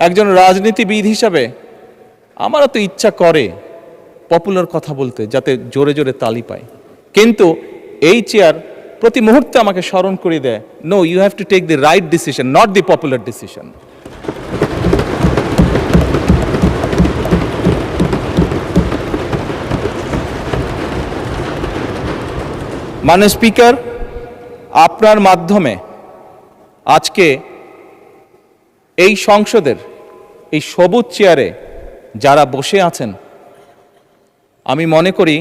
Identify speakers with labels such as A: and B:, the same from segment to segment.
A: একজন রাজনীতিবিদ হিসাবে আমারও তো ইচ্ছা করে পপুলার কথা বলতে, যাতে জোরে জোরে তালি পায়, কিন্তু এই চেয়ার প্রতি মুহূর্তে আমাকে স্মরণ করিয়ে দেয়, no, you have to take the right decision, not the popular decision. মাননীয় স্পিকার, আপনার মাধ্যমে আজকে এই সংসদের এই সবুজ চেয়ারে যারা বসে আছেন, আমি মনে করি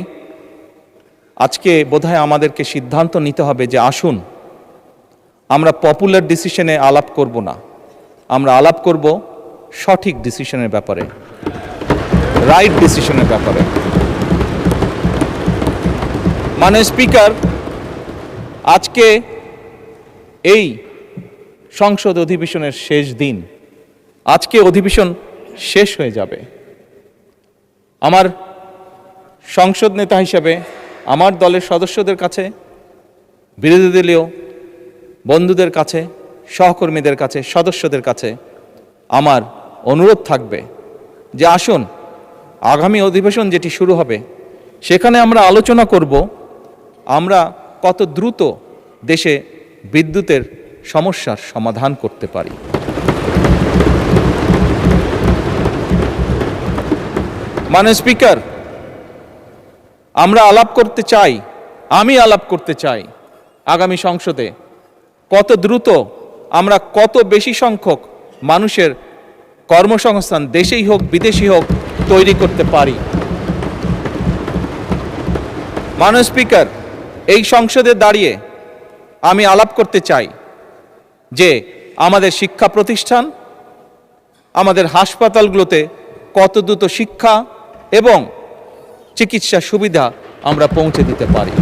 A: আজকে বোধহয় আমাদেরকে সিদ্ধান্ত নিতে হবে যে আসুন আমরা পপুলার ডিসিশনে আলাপ করব না, আমরা আলাপ করব সঠিক ডিসিশনের ব্যাপারে, রাইট ডিসিশনের ব্যাপারে। মাননীয় স্পিকার, আজকে এই সংসদ অধিবেশনের শেষ দিন, আজকে অধিবেশন শেষ হয়ে যাবে। আমার সংসদ নেতা হিসেবে আমার দলের সদস্যদের কাছে, বিরোধী দলীয় বন্ধুদের কাছে, সহকর্মীদের কাছে, সদস্যদের কাছে আমার অনুরোধ থাকবে যে আসুন আগামী অধিবেশন যেটি শুরু হবে সেখানে আমরা আলোচনা করব আমরা কত দ্রুত দেশে বিদ্যুতের সমস্যার সমাধান করতে পারি। মাননীয় স্পিকার, আমরা আলাপ করতে চাই, আমি আলাপ করতে চাই আগামী সংসদে কত দ্রুত আমরা কত বেশি সংখ্যক মানুষের কর্মসংস্থান, দেশেই হোক বিদেশি হোক, তৈরি করতে পারি। মাননীয় স্পিকার, এই সংসদে দাঁড়িয়ে আমি আলাপ করতে চাই যে আমাদের শিক্ষা প্রতিষ্ঠান, আমাদের হাসপাতালগুলোতে কত দ্রুত শিক্ষা এবং চিকিৎসা সুবিধা আমরা পৌঁছে দিতে পারি।